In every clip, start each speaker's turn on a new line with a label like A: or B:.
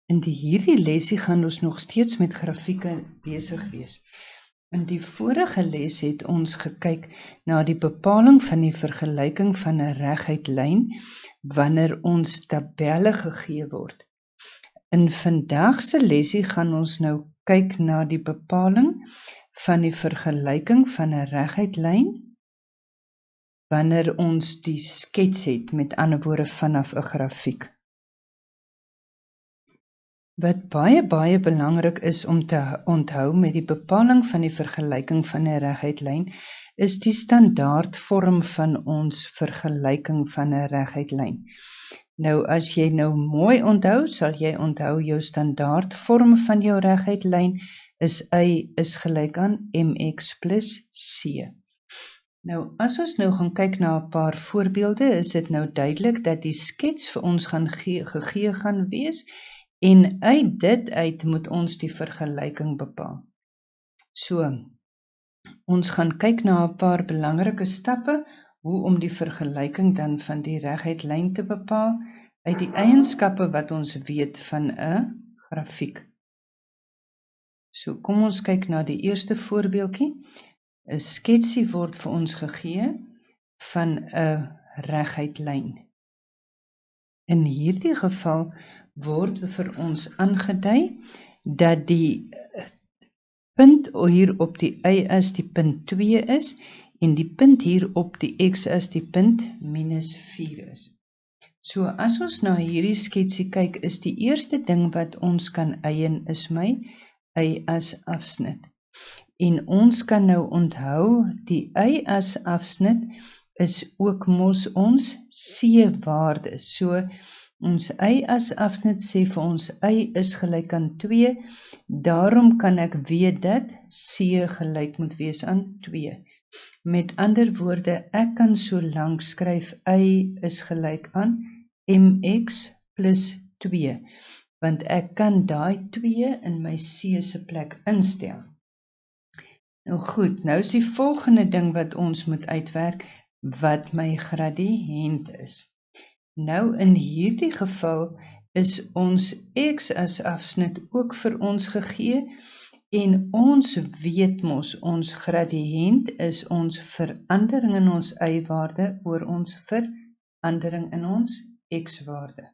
A: In hierdie lesie gaan ons nog steeds met grafieke besig wees. In die vorige les het ons gekyk na die bepaling van die vergelyking van 'n reguit lyn wanneer ons tabelle gegee word. In vandag se lesie gaan ons nou kyk na die bepaling van die vergelyking van 'n reguit lyn wanneer ons die skets het, met ander woorde vanaf 'n grafiek. Wat baie belangrik is om te onthou met die bepaling van die vergelyking van 'n reguit lyn, is die standaardvorm van ons vergelyking van 'n reguit lyn. Nou as jy nou mooi onthou, sal jy onthou jou standaardvorm van jou reguit lyn is y is gelyk aan mx plus c. Nou as ons nou gaan kyk na 'n paar voorbeelde, is dit nou duidelik dat die skets vir ons gegee gaan wees. En uit dit uit moet ons die vergelyking bepaal. So, ons gaan kyk na 'n paar belangrike stappe, hoe om die vergelyking dan van die reguit lyn te bepaal, uit die eienskappe wat ons weet van 'n grafiek. So, kom ons kyk na die eerste voorbeeldjie. 'n Sketsie word vir ons gegee van 'n reguit lyn. In hierdie geval word vir ons aangedui dat die punt hier op die y-as die punt 2 is en die punt hier op die x-as die punt minus 4 is. So as ons na hierdie sketsie kyk, is die eerste ding wat ons kan eien is my y-as afsnit. En ons kan nou onthou die y-as afsnit is ook mos ons c-waarde. So ons y-as afsnit sê vir ons y is gelyk aan 2, daarom kan ek weet dat c gelyk moet wees aan 2. Met ander woorde, ek kan so lank skryf y is gelyk aan mx plus 2, want ek kan daai 2 in my c se plek instel. Nou goed, nou is die volgende ding wat ons moet uitwerk, wat my gradiënt is. Nou in hierdie geval is ons x-as afsnit ook vir ons gegee en ons weet mos ons gradiënt is ons verandering in ons y-waarde oor ons verandering in ons x-waarde.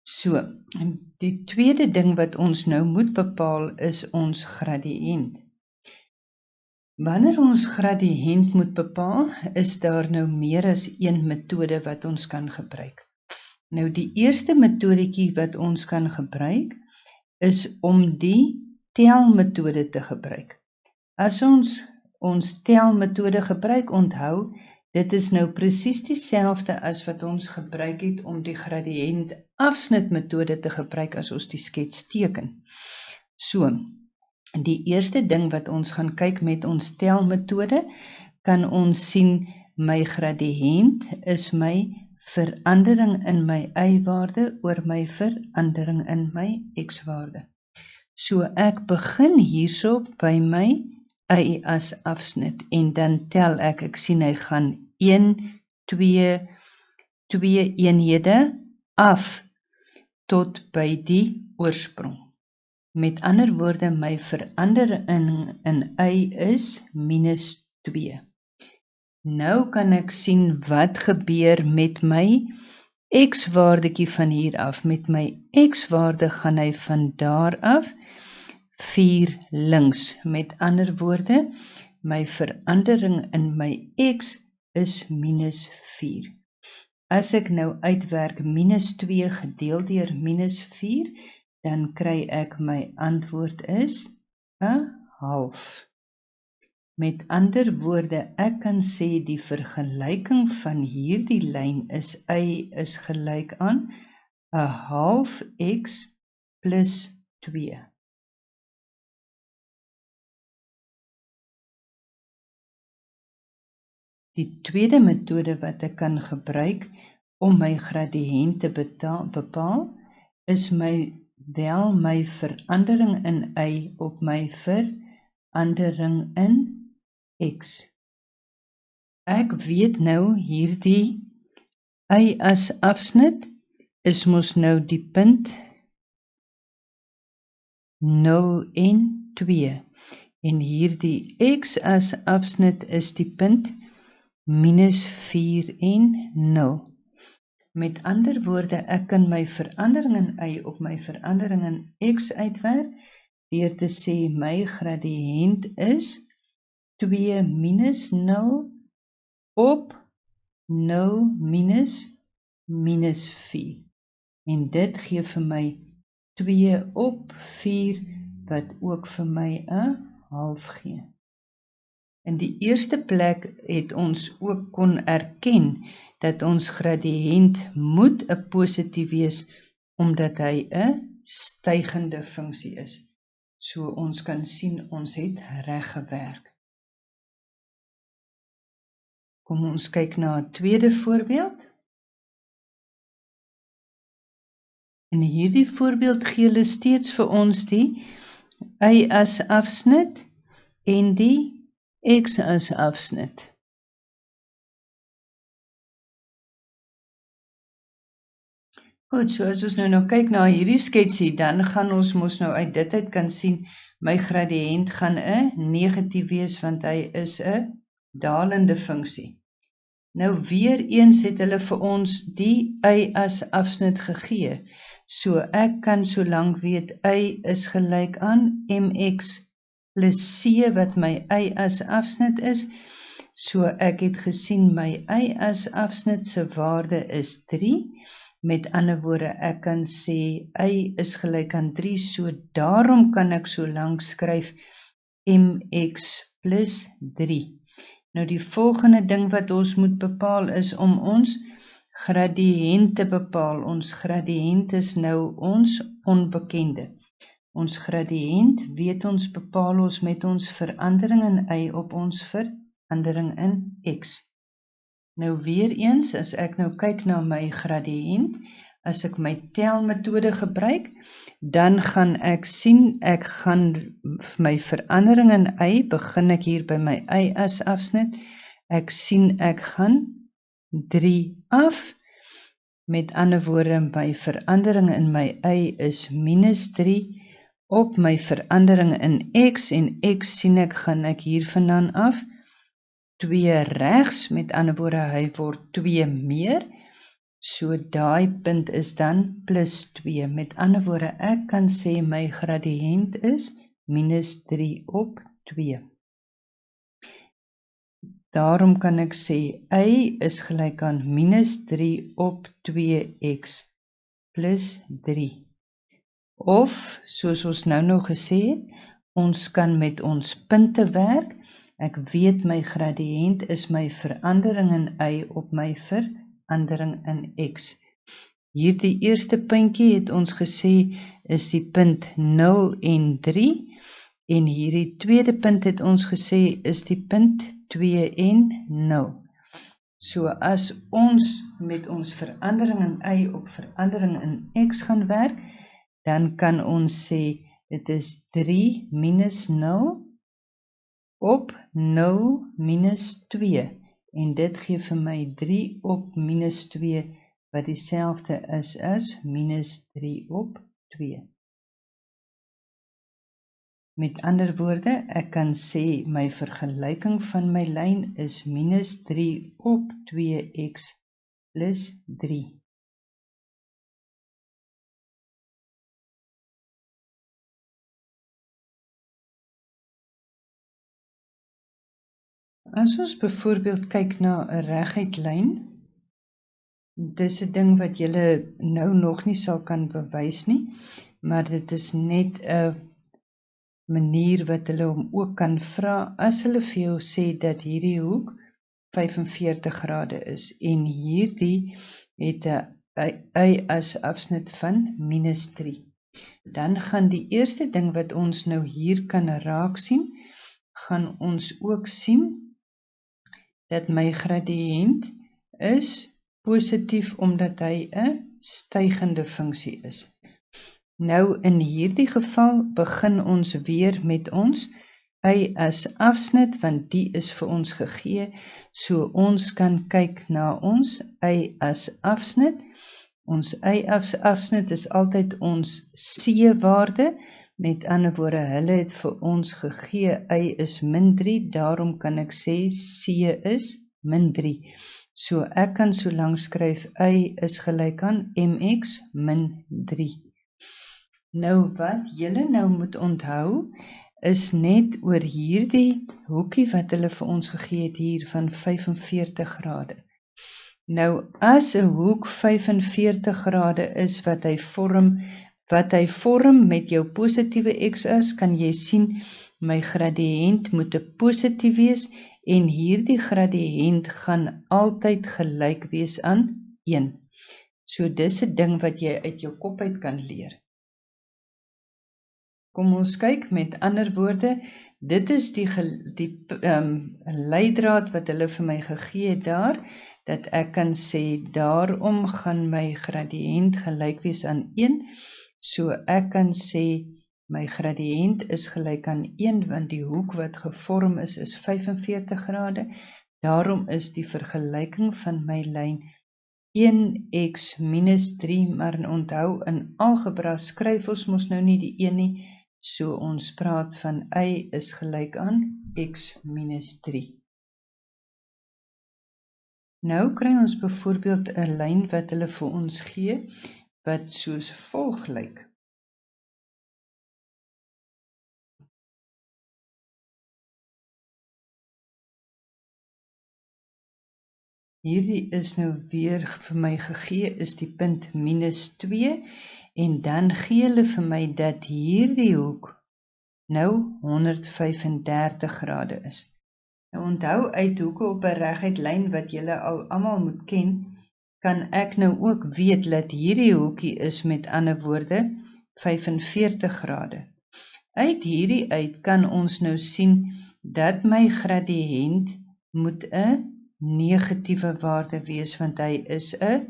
A: So, die tweede ding wat ons nou moet bepaal is ons gradiënt. Wanneer ons gradiënt moet bepaal, is daar nou meer as een metode wat ons kan gebruik. Nou die eerste metodetjie wat ons kan gebruik, is om die telmetode te gebruik. As ons telmetode gebruik, onthou, dit is nou presies dieselfde as wat ons gebruik het om die gradiënt afsnitmetode te gebruik as ons die skets teken. So, die eerste ding wat ons gaan kyk met ons telmetode, kan ons sien my gradiënt is my verandering in my y-waarde oor my verandering in my x-waarde. So ek begin hierso by my y-as afsnit en dan tel ek sien hy gaan 1, 2 eenhede af tot by die oorsprong. Met ander woorde, my verandering in y is minus 2. Nou kan ek sien wat gebeur met my x-waardetjie van hier af. Met my x-waarde gaan hy van daar af 4 links. Met ander woorde, my verandering in my x is minus 4. As ek nou uitwerk minus 2 gedeel deur minus 4, dan kry ek my antwoord is 'n half. Met ander woorde, ek kan sê die vergelyking van hierdie lyn is y is gelyk aan 'n half x plus 2. Die tweede metode wat ek kan gebruik om my gradiënt te bepaal, is my verandering in y op my verandering in x. Ek weet nou hierdie y as afsnit is mos nou die punt 0 en 2. En hierdie x as afsnit is die punt minus 4 en 0. Met ander woorde, ek kan my verandering in y op my verandering in x uitwerk deur te sê my gradiënt is 2 minus 0 op 0 minus minus 4. En dit gee vir my 2 op 4 wat ook vir my 'n half gee. In die eerste plek het ons ook kon erken dat ons gradiënt moet 'n positief wees omdat hy 'n stygende funksie is. So ons kan sien ons het reg gewerk. Kom ons kyk na 'n tweede voorbeeld. In hierdie voorbeeld gee hulle steeds vir ons die y as afsnit en die x as afsnit. Goed, so as ons nou kyk na hierdie sketsie, dan gaan ons mos nou uit dit uit kan sien, my gradiënt gaan 'n negatief wees, want hy is 'n dalende funksie. Nou weer eens het hulle vir ons die y as afsnit gegee, so ek kan solank weet y is gelyk aan mx plus c wat my y as afsnit is, so ek het gesien my y as afsnit se waarde is 3, met ander woorde ek kan sê y is gelyk aan 3, so daarom kan ek solank skryf mx plus 3. Nou die volgende ding wat ons moet bepaal is om ons gradiënt te bepaal. Ons gradiënt is nou ons onbekende. Ons gradiënt weet ons bepaal ons met ons verandering in y op ons verandering in x. Nou weer eens, as ek nou kyk na my gradiënt, as ek my telmetode gebruik, dan gaan ek sien, ek gaan my verandering in y, begin ek hier by my y as afsnit, ek sien ek gaan 3 af, met ander woorde, my verandering in my y is minus 3, op my verandering in x, en x sien ek gaan ek hier vandaan af, 2 regs, met ander woorde, hy word 2 meer, so daai punt is dan plus 2, met ander woorde, ek kan sê my gradiënt is minus 3 op 2. Daarom kan ek sê y is gelyk aan minus 3 op 2x plus 3. Of, soos ons nou gesê het, ons kan met ons punte werk. Ek weet my gradiënt is my verandering in y op my verandering in x. Hierdie eerste puntjie het ons gesê is die punt 0 en 3, en hierdie tweede punt het ons gesê is die punt 2 en 0. So as ons met ons verandering in y op verandering in x gaan werk, dan kan ons sê dit is 3 minus 0 op 0 minus 2, en dit gee vir my 3 op minus 2, wat dieselfde is as minus 3 op 2. Met ander woorde, ek kan sê my vergelyking van my lyn is minus 3 op 2x plus 3. As ons byvoorbeeld kyk na 'n reguit lyn, dis 'n ding wat julle nou nog nie sal kan bewys nie, maar dit is net 'n manier wat hulle hom ook kan vra as hulle vir jou sê dat hierdie hoek 45 grade is en hierdie het 'n y as afsnit van minus 3. Dan gaan die eerste ding wat ons nou hier kan raak sien, gaan ons ook sien dat my gradiënt is positief omdat hy 'n stygende funksie is. Nou in hierdie geval begin ons weer met ons y as afsnit, want die is vir ons gegee, so ons kan kyk na ons y as afsnit. Ons y as afsnit is altyd ons c-waarde, Met ander woorde, hulle het vir ons gegee, y is -3, daarom kan ek sê C is -3. So ek kan so lank skryf, y is gelyk aan mx -3. Nou wat julle nou moet onthou, is net oor hierdie hoekie wat hulle vir ons gegee het hier van 45 grade. Nou as 'n hoek 45 grade is wat hy vorm met jou positiewe x-as, kan jy sien my gradiënt moet 'n positief wees en hierdie gradiënt gaan altyd gelyk wees aan 1. So dis 'n ding wat jy uit jou kop uit kan leer. Kom ons kyk, met ander woorde, dit is die leidraad wat hulle vir my gegee het daar, dat ek kan sê, daarom gaan my gradiënt gelyk wees aan 1, so ek kan sê, my gradiënt is gelyk aan 1, want die hoek wat gevorm is 45 grade, daarom is die vergelyking van my lyn 1x minus 3, maar onthou, in algebra skryf ons mos nou nie die 1 nie, so ons praat van y is gelyk aan x minus 3. Nou kry ons byvoorbeeld 'n lyn wat hulle vir ons gee, wat soos volg lyk. Hierdie is nou weer vir my gegee, is die punt -2, en dan gee hulle vir my dat hierdie hoek nou 135 grade is. Nou onthou, uit hoeke op 'n reguit lyn wat julle al almal moet ken, kan ek nou ook weet dat hierdie hoekie is met ander woorde 45 grade. Uit hierdie uit kan ons nou sien dat my gradiënt moet 'n negatiewe waarde wees, want hy is 'n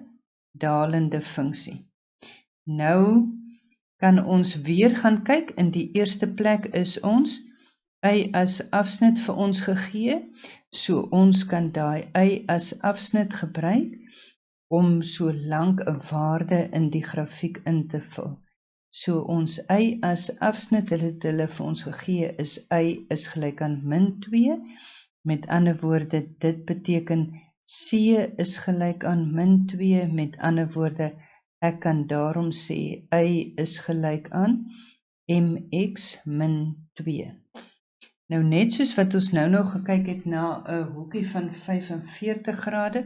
A: dalende funksie. Nou kan ons weer gaan kyk, in die eerste plek is ons y as afsnit vir ons gegee, so ons kan daai y as afsnit gebruik om so lank 'n waarde in die grafiek in te vul. So ons y as afsnit, hulle vir ons gegee is y is gelyk aan -2, met ander woorde, dit beteken C is gelyk aan -2, met ander woorde, ek kan daarom sê y is gelyk aan mx -2. Nou net soos wat ons nou gekyk het na 'n hoekie van 45 grade,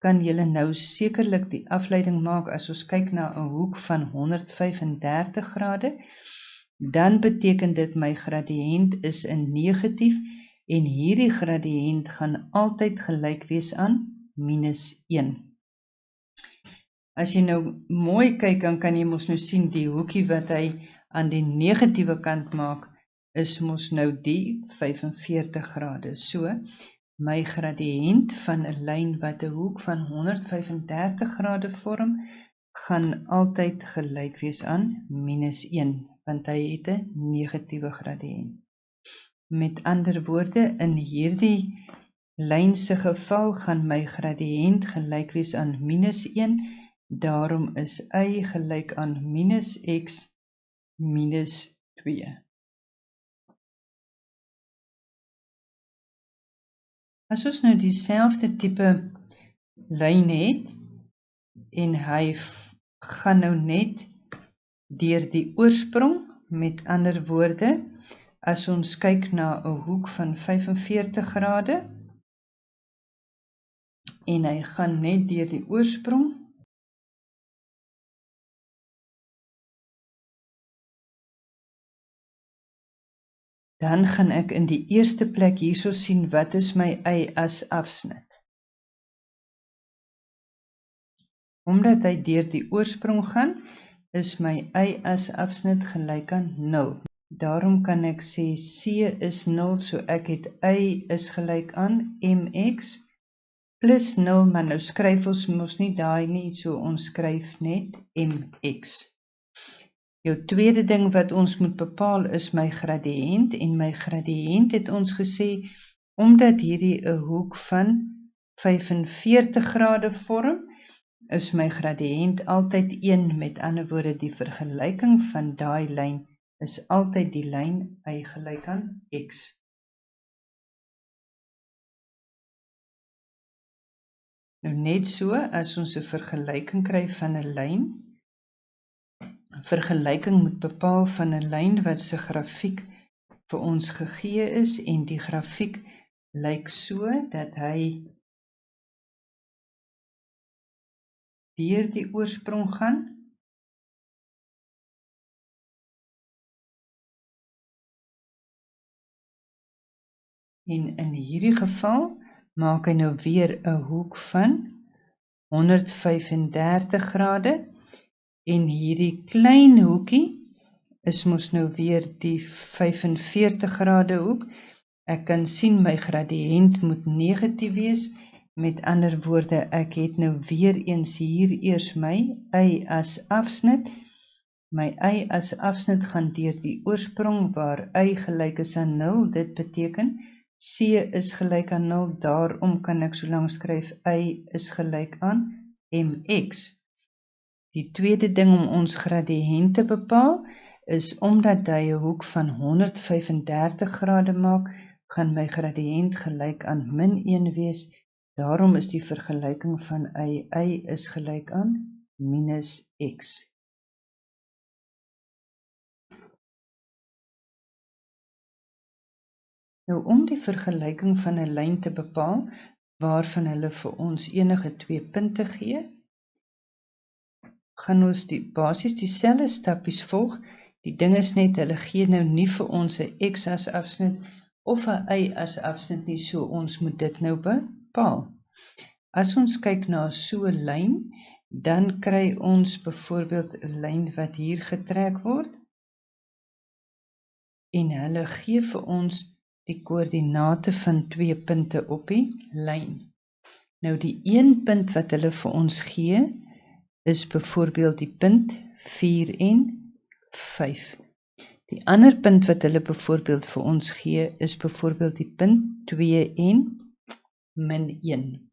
A: kan julle nou sekerlik die afleiding maak as ons kyk na 'n hoek van 135 grade, dan beteken dit my gradiënt is 'n negatief en hierdie gradiënt gaan altyd gelyk wees aan -1. As jy nou mooi kyk, dan kan jy mos nou sien die hoekie wat hy aan die negatiewe kant maak, is mos nou die 45 grade. So, my gradiënt van 'n lyn wat 'n hoek van 135 grade vorm, gaan altyd gelyk wees aan -1, want hy het 'n negatiewe gradiënt. Met ander woorde, in hierdie lyn se geval gaan my gradiënt gelyk wees aan -1, daarom is y gelyk aan -x minus 2. As ons nou dieselfde tipe lyn het, en hy gaan nou net deur die oorsprong, met ander woorde, as ons kyk na 'n hoek van 45 grade, en hy gaan net deur die oorsprong, dan gaan ek in die eerste plek hierso sien wat is my y as afsnit. Omdat hy deur die oorsprong gaan, is my y as afsnit gelyk aan 0. Daarom kan ek sê C is 0, so ek het y is gelyk aan mx plus 0, maar nou skryf ons mos nie daai nie, so ons skryf net mx. Jou tweede ding wat ons moet bepaal is my gradiënt, en my gradiënt het ons gesê, omdat hierdie 'n hoek van 45 grade vorm, is my gradiënt altyd 1, met ander woorde die vergelyking van daai lyn is altyd die lyn y gelyk aan x. Nou net so, as ons 'n vergelyking kry van 'n lyn, vergelyking moet bepaal van 'n lyn wat se grafiek vir ons gegee is en die grafiek lyk so dat hy deur die oorsprong gaan en in hierdie geval maak hy nou weer 'n hoek van 135 grade en hierdie klein hoekie is mos nou weer die 45 grade hoek. Ek kan sien my gradiënt moet negatief wees. Met ander woorde, ek het nou weer eens hier eers my y as afsnit. My y as afsnit gaan deur die oorsprong waar y gelyk is aan 0. Dit beteken c is gelyk aan 0. Daarom kan ek so lank skryf y is gelyk aan mx. Die tweede ding om ons gradiënt te bepaal is omdat hy 'n hoek van 135 grade maak, gaan my gradiënt gelyk aan -1 wees. Daarom is die vergelyking van y is gelyk aan -x. Nou om die vergelyking van 'n lyn te bepaal, waarvan hulle vir ons enige 2 punte gee, gaan ons basies dieselfde stappies volg. Die ding is net, hulle gee nou nie vir ons 'n x as afsnit of 'n y as afsnit nie, so ons moet dit nou bepaal. As ons kyk na so 'n lyn, dan kry ons byvoorbeeld 'n lyn wat hier getrek word en hulle gee vir ons die koördinate van 2 punte op die lyn. Nou die een punt wat hulle vir ons gee, is byvoorbeeld die punt 4 en 5. Die ander punt wat hulle byvoorbeeld vir ons gee, is byvoorbeeld die punt 2 en -1.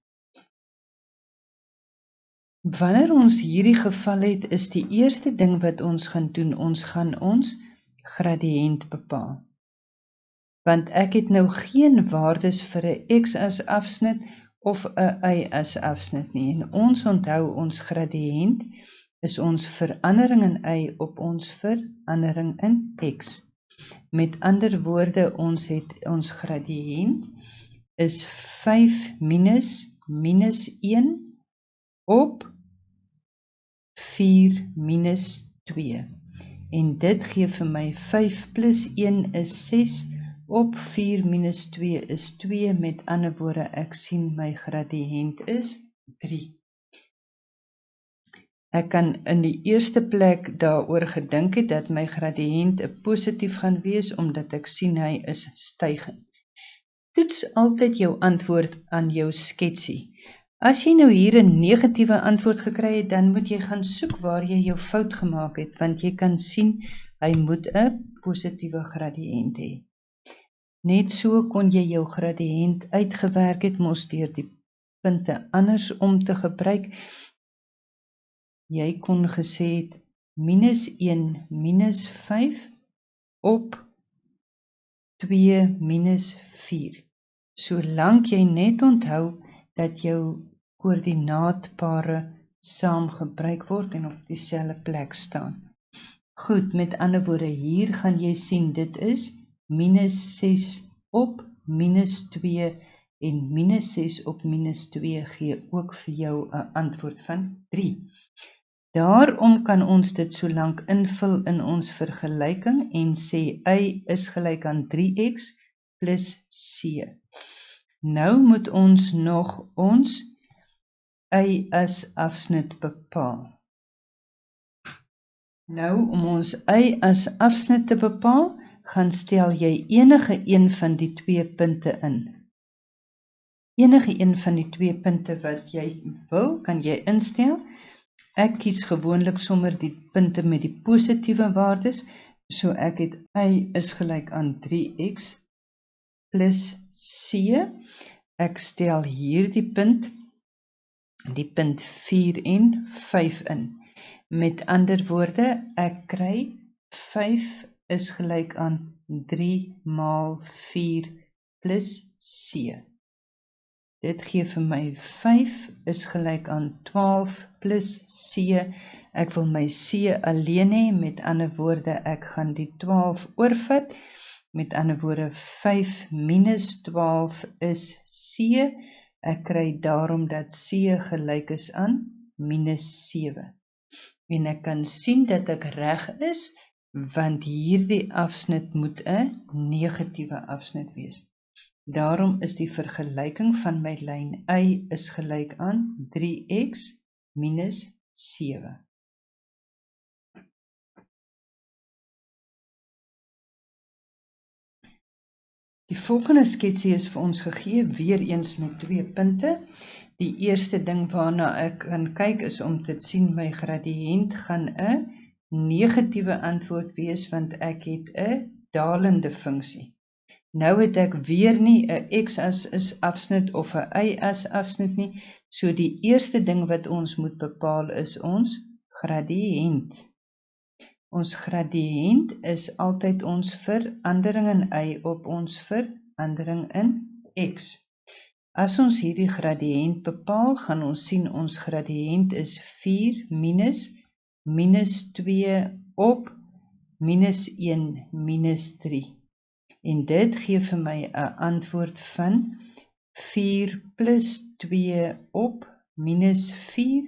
A: Wanneer ons hierdie geval het, is die eerste ding wat ons gaan doen, ons gaan ons gradiënt bepaal. Want ek het nou geen waardes vir 'n x as afsnit of 'n y as afsnit nie. En ons onthou ons gradiënt is ons verandering in y op ons verandering in x. Met ander woorde, ons het ons gradiënt is 5 minus -1 op 4 minus 2. En dit gee vir my 5 plus 1 is 6 op 4 minus 2 is 2. Met ander woorde, ek sien my gradiënt is 3. Ek kan in die eerste plek daaroor gedink het dat my gradiënt positief gaan wees, omdat ek sien hy is stygend. Toets altyd jou antwoord aan jou sketsie. As jy nou hier 'n negatiewe antwoord gekry het, dan moet jy gaan soek waar jy jou fout gemaak het, want jy kan sien hy moet 'n positiewe gradiënt hê. Net so kon jy jou gradiënt uitgewerk het, mos deur die punte anders om te gebruik. Jy kon gesê het -1 minus 5 op 2 minus 4. Solank jy net onthou dat jou koördinaatpare saam gebruik word en op dieselfde plek staan. Goed, met ander woorde, hier gaan jy sien dit is -6 op -2 en -6 op -2 gee ook vir jou 'n antwoord van 3. Daarom kan ons dit so lank invul in ons vergelyking en sê y is gelyk aan 3x plus c. Nou moet ons nog ons y as afsnit bepaal. Nou, om ons y as afsnit te bepaal, gaan stel jy enige een van die 2 punte in. Enige een van die 2 punte wat jy wil, kan jy instel. Ek kies gewoonlik sommer die punte met die positiewe waardes, so ek het y is gelyk aan 3x plus c. Ek stel hier die punt die punt 4 en 5 in. Met ander woorde, ek kry 5 is gelyk aan 3 maal 4 plus C. Dit gee vir my 5 is gelyk aan 12 plus C. Ek wil my C alleen hê, met ander woorde, ek gaan die 12 oorvat. Met ander woorde, 5 minus 12 is C. Ek kry daarom dat C gelyk is aan minus 7. En ek kan sien dat ek reg is, want hierdie afsnit moet 'n negatiewe afsnit wees. Daarom is die vergelyking van my lyn Y is gelyk aan 3x minus 7. Die volgende sketsie is vir ons gegee, weer eens met 2 punte. Die eerste ding waarna ek kan kyk is om te sien my gradiënt gaan 'n negatiewe antwoord wees, want ek het 'n dalende funksie. Nou het ek weer nie 'n x-as is afsnit of 'n y-as afsnit nie, so die eerste ding wat ons moet bepaal is ons gradiënt. Ons gradiënt is altyd ons verandering in y op ons verandering in x. As ons hierdie gradiënt bepaal, gaan ons sien ons gradiënt is 4 minus 2 op minus 1 minus 3. En dit gee vir my 'n antwoord van 4 plus 2 op minus 4.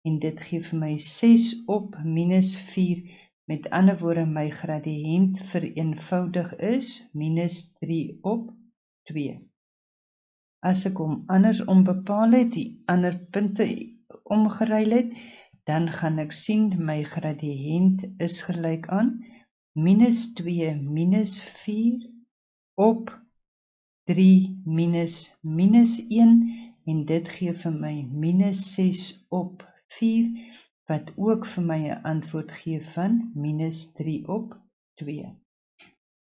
A: En dit gee vir my 6 op minus 4. Met ander woorde, my gradiënt vereenvoudig is minus 3 op 2. As ek hom andersom bepaal het, die ander punte omgeruil het, dan gaan ek sien my gradiënt is gelyk aan minus 2 minus 4 op 3 minus 1 en dit gee vir my minus 6 op 4, wat ook vir my 'n antwoord gee van minus 3 op 2.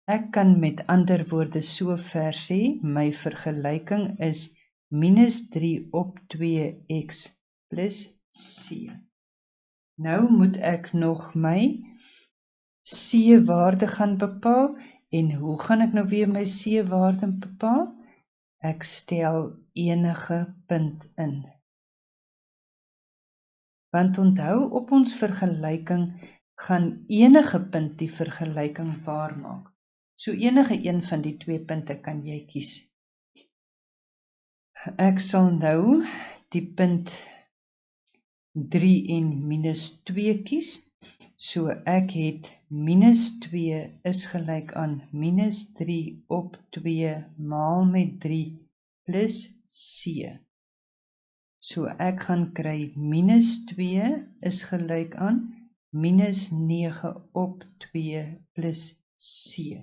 A: Ek kan met ander woorde so ver sê, my vergelyking is minus 3 op 2x plus C. Nou moet ek nog my C-waarde gaan bepaal, en hoe gaan ek nou weer my C-waarde bepaal? Ek stel enige punt in. Want onthou, op ons vergelyking gaan enige punt die vergelyking waar maak. So enige een van die 2 punte kan jy kies. Ek sal nou die punt 3 en minus 2 kies. So ek het minus 2 is gelyk aan minus 3 op 2 maal met 3 plus C. So ek gaan kry minus 2 is gelyk aan minus 9 op 2 plus C.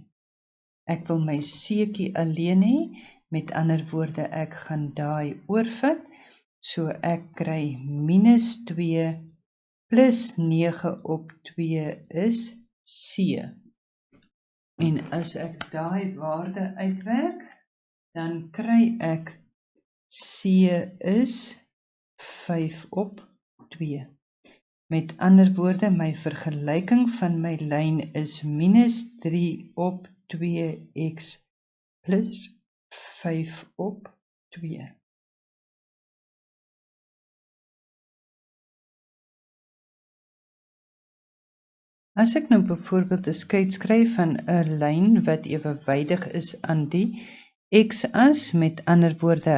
A: Ek wil my C'tjie alleen hê, met ander woorde ek gaan daai oorvat, so ek kry minus 2 plus 9 op 2 is C. En as ek daai waarde uitwerk, dan kry ek C is 5 op 2. Met ander woorde, my vergelyking van my lyn is minus 3 op 2x plus 5 op 2. As ek nou byvoorbeeld 'n skeidskryf van 'n lyn wat ewewydig is aan die x-as, met ander woorde,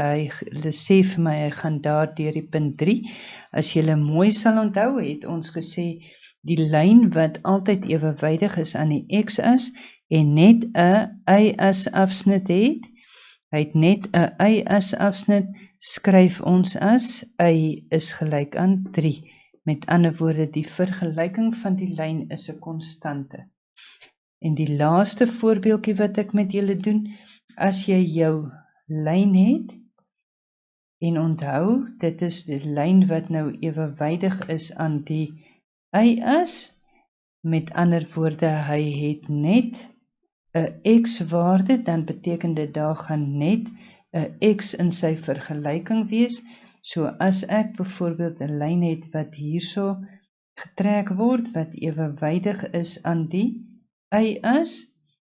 A: hulle sê vir my, hy gaan daar deur die punt 3. As jy mooi sal onthou, het ons gesê, die lyn wat altyd ewewydig is aan die x-as, en net 'n y-as afsnit het, hy het net 'n y-as afsnit, skryf ons as y is gelyk aan 3. Met ander woorde, die vergelyking van die lyn is 'n konstante. En die laaste voorbeeldjie wat ek met julle doen, as jy jou lyn het, en onthou, dit is die lyn wat nou ewewydig is aan die y-as, met ander woorde, hy het net 'n x-waarde, dan beteken dit daar gaan net 'n x in sy vergelyking wees, So as ek byvoorbeeld 'n lyn het wat hierso getrek word wat ewewydig is aan die y-as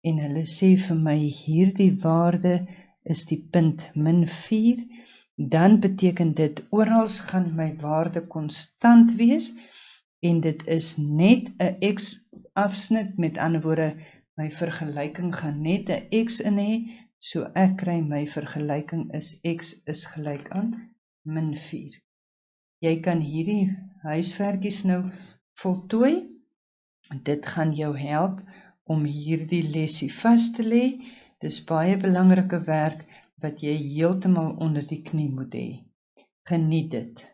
A: en hulle sê vir my hierdie waarde is die punt -4, dan beteken dit oral gaan my waarde konstant wees en dit is net 'n x-afsnit, met ander woorde my vergelyking gaan net 'n x in hê, so ek kry my vergelyking is x is gelyk aan -4. Jy kan hierdie huiswerkies nou voltooi. Dit gaan jou help om hierdie lesie vas te lê. Dis baie belangrike werk wat jy heeltemal onder die knie moet hê. Geniet dit.